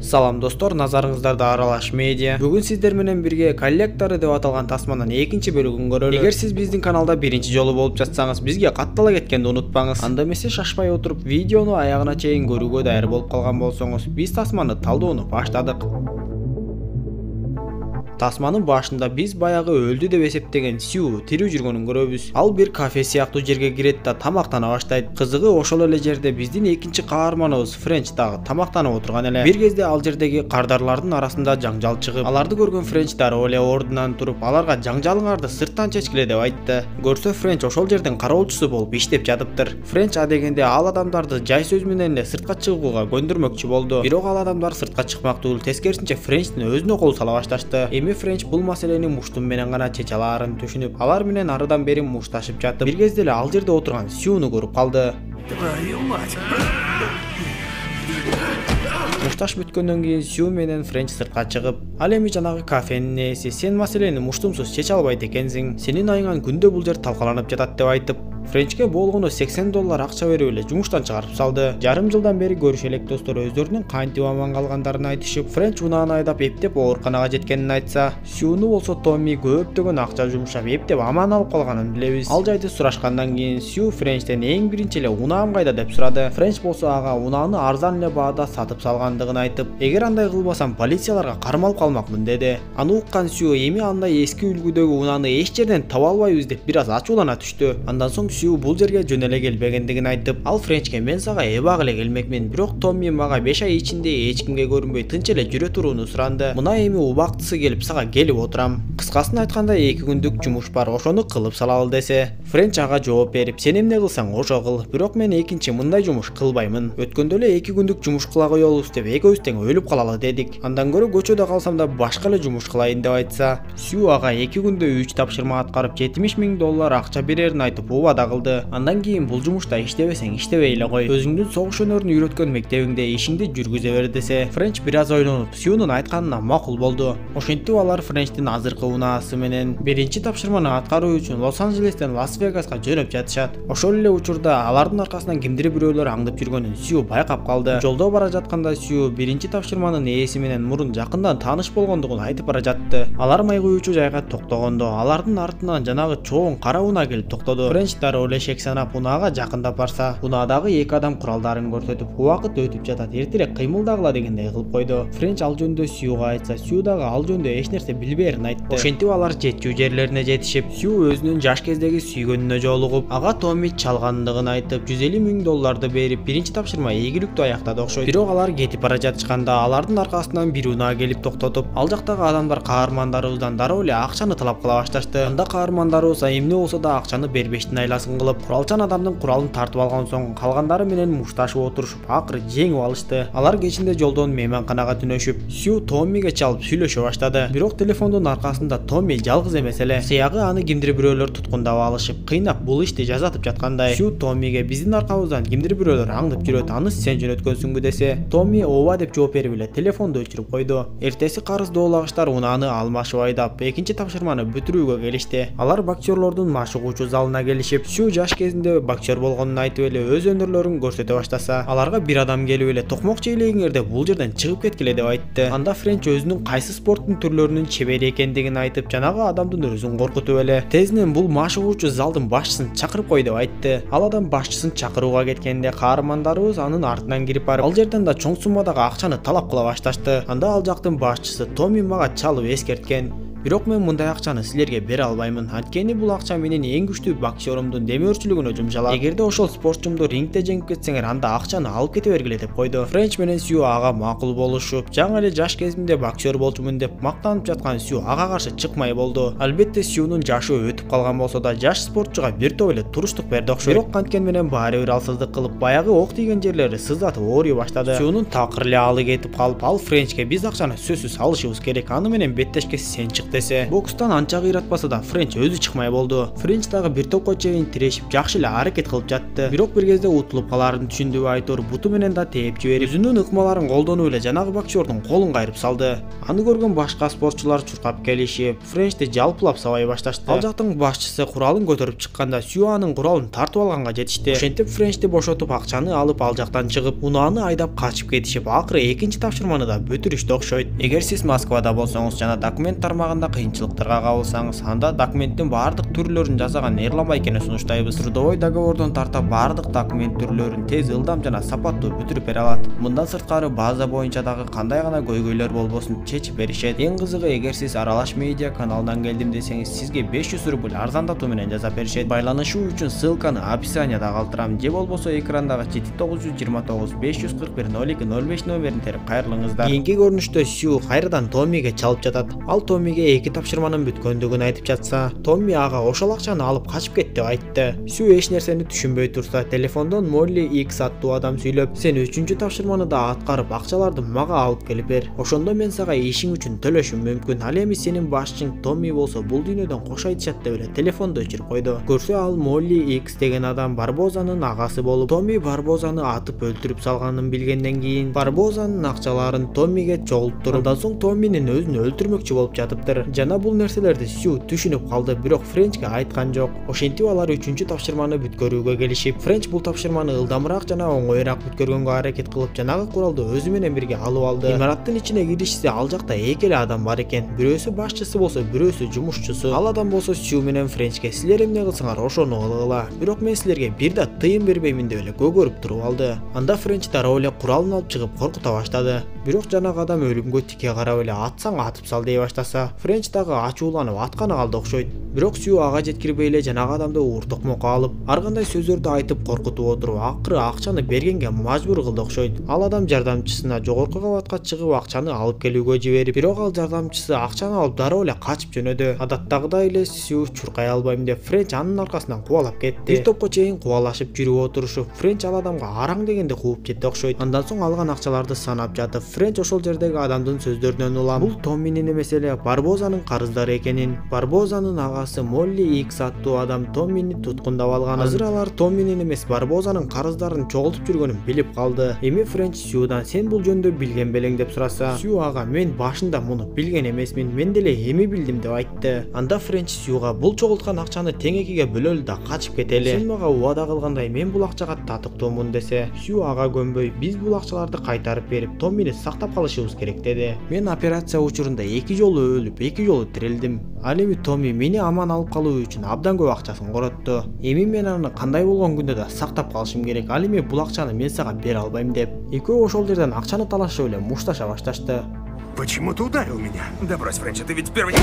Салам достор, назарыңыздарда Аралаш медиа. Бүгүн сиздер менен бирге коллектору деп аталган тасманын экинчи бөлүгүн көрөлү. Эгер сиз биздин каналда биринчи жолу болуп жатсаңыз, бизге каттала кеткенди унутпаңыз. Анда эмесе шашпай отуруп, видеону аягына чейин көрүүгө даяр болуп калган болсоңуз, биз тасманы талдоону баштадык. Тасманын башында биз баягы өлдү деп эсептеген Сью тирүү жүргөнүн көрөбүз. Ал бир кафе сыяктуу жерге кирет да тамактана баштайт. Кызыгы ошол эле жерде биздин экинчи каарманыбыз Френч дагы тамактанып отурган эле. Бир кезде ал жердеги кардарлардын арасында жаңжал чыгып, аларды көргөн Френч дароо эле ордунан туруп, аларга жаңжалыңарды сырттан чечкиле деп айтты. Көрсө Френч ошол жердин кароолчусу болуп иштеп жатыптыр. Френч адегенде ал адамдарды жай сөз менен эле сыртка чыгууга көндүрмөкчү болду. Бирок ал адамдар сыртка чыкмак түгүл, тескерисинче Френчтин өзүнө кол сала башташты. Френч бул маселени муштун менен гана чече алаарын түшүнүп, алар менен арыдан бери мушташып жатып, бир кезде эле ал жерде отурган Сьюну көрүп калды. Мушташ бүткөндөн кийин Сью менен Френч сыртка чыгып, ал эми жанагы кафенин ээси, сен маселени муштумсуз чече албайт экенсиң, сенин айыңан күндө бул жер талкаланып жатат деп айтып, Френчке болгону $80 акча берип эле жумуштан чыгарып салды. Жарым жылдан бери көрүшө элек достор өздөрүнүн кантип аман калгандарын айтышып, Френч унааны айдап эптеп ооруканага жеткенин айтса, Сьюну болсо Томми көптөгөн акча жумшап эптеп аман алып калганын билебиз. Ал жайды сурашкандан кийин Сью Френчтен эң биринчи эле унаам кайда деп сурады. Френч болсо ага унааны арзан эле баада сатып салгандыгын айтып, эгер андай кылбасам полицияларга кармалып калмакмын деди. Аны уккан Сью эми андай эски үлгүдөгү унааны эч жерден таба албайбыз деп бир аз ачуулана түштү. Андан соң Сью бул жерге жөн эле келбегендигин айтып, ал Френчке мен сага эбак эле келмекмин, бирок Томми мага 5 ай ичинде эч кимге көрүнбөй тынч эле жүрө турууну суранды. Мына эми убактысы келип сага келип отурам. Кыскасын айтканда 2 күндүк жумуш бар, ошону кылып салалы десе, Френч ага жооп берип, сен эмне кылсаң ошо кыл, бирок мен экинчи мындай жумуш кылбаймын. Өткөндө эле 2 күндүк жумуш кыла коелубуз деп экөөбүз тең өлүп калалы дедик. Андан көрө көчөдө калсам да башка эле жумуш кылайын деп айтса, Сью ага 2 күндө 3 тапшырма аткарып $70,000 акча берерин айтып убада кылды. Андан кийин бул жумушта иштебесең иштебей эле кой. Өзүңдүн согуш өнөрүн үйрөткөн мектебиңде ишиңди жүргүзө бер десе, Френч бир аз ойлонуп Сьюнун айтканына макул болду. Ошентип алар Френчтин азыркы унаасы менен биринчи тапшырманы аткаруу үчүн Лос-Анджелестен Лас-Вегаска жөнөп жатышат. Ошол эле учурда алардын аркасынан кимдир бирөөлөр аңдып жүргөнүн Сью байкап калды. Жолдо бара жатканда Сью биринчи тапшырманын ээси менен мурун жакындан тааныш болгондугун айтып бара жатты. Алар май куючу жайга токтогондо, алардын артынан жанагы чоң кара унаа келип токтоду. Френч дароо эле шек санап унаага жакындап барса, унаадагы 2 адам куралдарын көрсөтүп, убакыт өтүп жатат, эртерээк кыймылдагыла дегендей кылып койду. Френч ал жөндө Сьюга айтса, Сью дагы ал жөндө эч нерсе билбээрин айтты. Ошентип алар жетчү жерлерине жетишип, Сью өзүнүн жаш кездеги сүйгөнүнө жолугуп, ага Томми чалгандыгын айтып, $150,000 берип, биринчи тапшырма ийгиликтүү аяктады окшойт. Бирок алар кетип бара жатышканда, алардын аркасынан бир унаа келип токтотуп, ал жактагы адамдар каармандарыбыздан дароо эле акчаны талап кыла башташты. Анда каармандарыбыз эмне болсо да акчаны бербештин айласын кылып, куралчан адамдын куралын тартып алган соң калгандары менен мушташып отурушуп, акыры жеңип алышты. Алар кечинде жолдон мейманканага түнөшүп, Сью Томмиге чалып сүйлөшө баштады. Бирок телефондун аркасында Томми жалгыз эмес эле. Сыягы аны кимдир бирөөлөр туткундап алышып, кыйнап бул ишти жазатып жаткандай. Сью Томмиге биздин аркабыздан кимдир бирөөлөр аңдып жүрөт, аны сен жөнөткөнсүңбү десе, Томми ооба деп жооп берип эле телефонду өчүрүп койду. Эртеси карыздоолагычтар унааны алмашып айдап, экинчи тапшырманы бүтүрүүгө келишти. Алар боксерлордун машыгуучу залына келишип, Сью жаш кезинде боксер болгонун айтып эле өз өнөрлөрүн көрсөтө баштаса, аларга бир адам келип эле токмок чейлегиңер деп бул жерден чыгып кеткиле деп айтты. Анда Френч өзүнүн кайсы спорттун түрлөрүнүн чебери экендигин айтып, жанагы адамдын өзүн коркутуп эле, тездинен бул машыгуучу залдын башчысын чакырып кой деп айтты. Ал адам башчысын чакырууга кеткенде каармандарыбыз анын артынан кирип барып, ал жерден да чоң суммадагы акчаны талап кыла башташты. Анда ал жактын башчысы Томми мага чалып эскерткен. Бирок мен мындай акчаны силерге бере албаймын. Анткени бул акча менин эң күчтүү боксерумдун демөөрчүлүгүнө жумшалат. Эгерде ошол спортчумду рингде жеңип кетсеңер, анда акчаны алып кете бергиле деп койду. Френч менен Сью ага макул болушуп, жаңы эле жаш кезимде боксер болчумун деп мактанып жаткан Сью ага каршы чыкмай болду. Албетте Сьюнун жашы өтүп калган болсо да, жаш спортчуга бир топ эле туруштук берди окшойт. Бирок канткен менен баары бир алсыздык кылып, баягы ок тийген жерлери сыздатып ооруй баштады. Сьюнун такыр эле алы кетип калып, ал Френчке биз акчаны сөзсүз алышыбыз керек, аны менен беттешке сен чык десе. Бокстан анча кыйратпаса да Френч өзү чыкмай болду. Френч дагы бир топко чейин тирешип жакшы эле аракет кылып жатты. Бирок бир кезде утулуп калаарын түшүндү Айтор буту менен да тээп жиберип, өзүнүн ыкмаларын колдонуп эле жанагы боксердун колун кайрып салды. Аны көргөн башка спортчулар чуркап келишип, Френчти жалпылап сабай башташты. Ал жактын башчысы куралын көтөрүп чыкканда Сью анын куралын тартып алганга жетишти. Ошентип Френчти бошотуп акчаны алып ал жактан чыгып, унааны айдап качып кетишип, акыры экинчи тапшырманы да бүтүрүштү окшойт. Эгер сиз Москвада болсоңуз жана документ тармагында кыйынчылыктарга кабылсаңыз, анда документтин баардык түрлөрүн жасаган Эрлан Байкени сунуштайбыз. Трудовой договордон тарта баардык документ түрлөрүн тез, ылдам жана сапаттуу бүтүрүп бере алат. Мындан сырткары база боюнча дагы кандай гана көйгөйлөр болбосун чечип беришет. Эң кызыгы, эгер сиз Аралаш медиа каналынан келдим десеңиз, сизге 500 рубль арзандатуу менен жасап беришет. Байланышуу үчүн ссылканы описанияда калтырам, же болбосо экрандагы 7929 541 02 05 номерин терип кайрылыңыздар. Кийинки көрүнүштө Сью кайрадан Томмиге чалып жатат. Ал Томмиге 2 тапшырманын бүткөндүгүн айтып жатса, Томми ага ошол акчаны алып качып кетти деп айтты. Сью эч нерсени түшүнбөй турса, телефондон Молли X аттуу адам сүйлөп, сен 3-чү тапшырманы да аткарып, акчаларды мага алып келип бер. Ошондо мен сага ишиң үчүн төлөшүм мүмкүн. Ал эми сенин башчың Томми болсо бул дүйнөдөн кош айтышат деп эле телефонду өчүрүп койду. Көрсө ал Молли X деген адам Барбозанын агасы болуп, Томми Барбозаны атып өлтүрүп салганын билгенден кийин Барбозанын акчаларын Томмиге чогулттуруп, андан соң Томминин өзүн өлтүрмөкчү болуп жатыптыр. Жана бул нерселерди Сью түшүнүп калды, бирок Френчке айткан жок. Ошентип алар 3-чү тапшырманы бүткөрүүгө келишип, Френч бул тапшырманы ылдамыраак жана оңоюраак бүткөргөнгө аракет кылып, жанагы куралды өзү менен бирге алып алды. Имараттын ичине киришсе, ал жакта эки эле адам бар экен. Бирөөсү башчысы болсо, бирөөсү жумушчусу. Ал адам болсо Сью менен Френчке силер эмне кылсаңар ошону кылгыла. Бирок мен силерге бир да тыйым бербеймин деп эле көгөрүп туруп алды. Анда Френч дароо эле куралын алып чыгып коркута баштады. Бирок жанагы адам өлүмгө тике карап эле атсаң атып сал дей баштаса, Френч дагы ачууланып атканы калды окшойт. Бирок Сью ага жеткирбей эле жанагы адамды ууртукмокко алып, ар кандай сөздөрдү айтып коркутуп отуруп, акыры акчаны бергенге мажбур кылды окшойт. Ал адам жардамчысына жогорку кабатка чыгып акчаны алып келүүгө жиберип, бирок ал жардамчысы акчаны алып дароо эле качып жөнөдү. Адаттагыдай эле Сью чуркай албайм деп Френч анын аркасынан кубалап кетти. Бир топко чейин кубалашып жүрүп отурушуп, Френч ал адамга араң дегенде кууп жетти окшойт. Андан соң алган акчаларды санап жатып, Френч ошол жердеги адамдын сөздөрүнөн улам, бул Томминин эмес эле Барбозанын карыздары экенин, Барбозанын агасы Молли X аттуу адам Томмини туткундап алганын, азыр алар Томминин эмес Барбозанын карыздарын чогултуп жүргөнүн билип калды. Эми Френч Сьюдан сен бул жөндө билген белең деп сураса, Сью ага мен башында муну билген эмесмин, мен деле эми билдим деп айтты. Анда Френч Сьюга бул чогулткан акчаны тең экиге бөлөлү да качып кетели. Сен мага убада кылгандай мен бул акчага татыктуумун десе, Сью ага көнбөй, биз бул акчаларды кайтарып берип, Томмини сактап калышыбыз керек деди. Мен операция учурунда 2 жолу өлүп, 2 жолу тирилдим. Ал эми Томми мени аман алып калуу үчүн абдан көп акчасын коротту. Эми мен аны кандай болгон күндө да сактап калышым керек. Ал эми бул акчаны мен сага бере албайм деп. Экөө ошол жерден акчаны талашып эле мушташа башташты. Почему ты ударил меня? Да брось, Френч, ты ведь первый...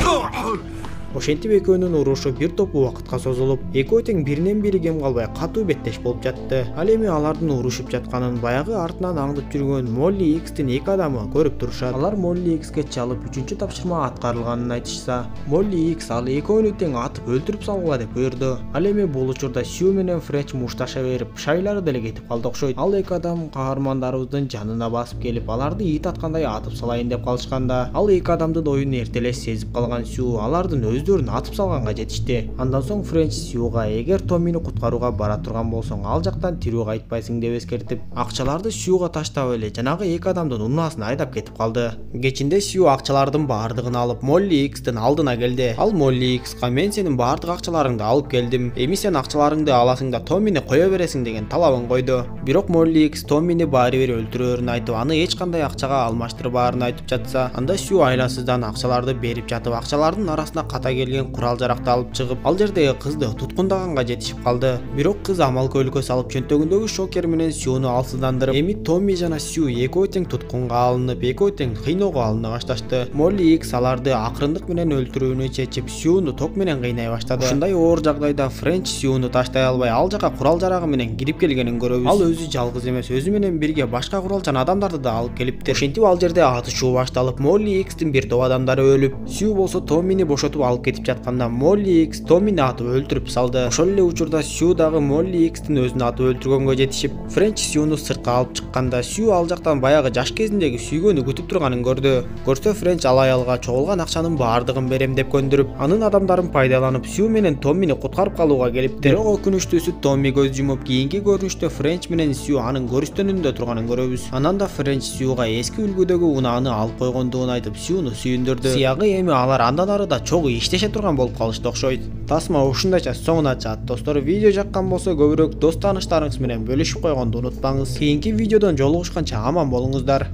Ошентип экөөнүн урушу бир топ убакытка созулуп, экөө тең биринен бири кем калбай катуу беттеш болуп жатты. Ал эми алардын урушуп жатканын баягы артынан аңдып жүргөн Молли X'тин эки адамы көрүп турушат. Алар Молли X'ке чалып 3-чү тапшырма аткарылганын айтышса, Молли X ал экөөнү тең атып өлтүрүп салгыла деп буйрду. Ал эми бул учурда Сью менен Френч мушташа берип, шайлары деле кетип калды окшойт. Ал эки адам каармандарыбыздын жанына басып келип, аларды ит аткандай атып салайын деп калышканда, ал эки адамдын оюн эрте эле сезип калган Сью алардын өздөрүн атып салганга жетишти. Андан соң Френч Сьюга эгер Томмини куткарууга бара турган болсоң, ал жактан тирүү кайтпайсың деп эскертип, акчаларды Сьюга таштап эле жанагы эки адамдын унаасын айдап кетип калды. Кечинде Сью акчалардын баардыгын алып Молли X'тин алдына келди. Ал Молли X'ка мен сенин баардык акчаларыңды алып келдим. Эми сен акчаларыңды аласың да Томмини кое бересиң деген талабын койду. Бирок Молли X Томмини баары бир өлтүрөөрүн айтып, аны эч кандай акчага алмаштырбаарын айтып жатса, анда Сью айласыздан акчаларды берип жатып, акчалардын арасына ката келген курал жаракты алып чыгып, ал жердеги кызды туткундаганга жетишип калды. Бирок кыз амал көйлкө салып чөнтөгүндөгү шокер менен Сьюну алсыздандырып, эми Томми жана Сью экөө тең туткунга алынып, экөө тең кыйноого алына башташты. Молли X аларды акырындык менен өлтүрүүнү чечип, Сьюну ток менен кыйнай баштады. Ушундай оор жагдайда Френч Сьюну таштай албай, ал жака курал жарагы менен кирип келгенин көрөбүз. Ал өзү жалгыз эмес, өзү менен бирге башка куралчан адамдарды да алып келиптир. Ошентип ал жерде атышуу башталып, Молли X'тин бир топ адамдары өлүп, Сью болсо Томмини бошотуп алып алып кетип жатканда Молли Икс Томмини атып өлтүрүп салды. Ошол эле учурда Сью дагы Молли Икстин өзүн атып өлтүргөнгө жетишип, Френч Сьюну сыртка алып чыкканда Сью ал жактан баягы жаш кезиндеги сүйгөнү күтүп турганын көрсө Френч ал аялга чогулган акчанын баардыгын берем деп көндүрүп, анын адамдарын пайдаланып Сью менен Томмини куткарып калууга келиптир. Бирок өкүнүчтүүсү Томми көз жумуп, кийинки көрүнүштө Френч менен Сью анын көрүстөнүндө турганын көрөбүз. Анан да Френч Сьюга эски үлгүдөгү унааны алып койгондугун айтып Сьюну сүйүндүрдү. Сыягы эми алар андан ары да чогуу иштеше турган болуп калышты окшойт. Тасма ушундайча соңуна чаат достор. Видео жаккан болсо көбүрөөк дос тааныштарыңыз менен бөлүшүп койгонду унутпаңыз. Кийинки видеодон жолугушканча аман болуңуздар.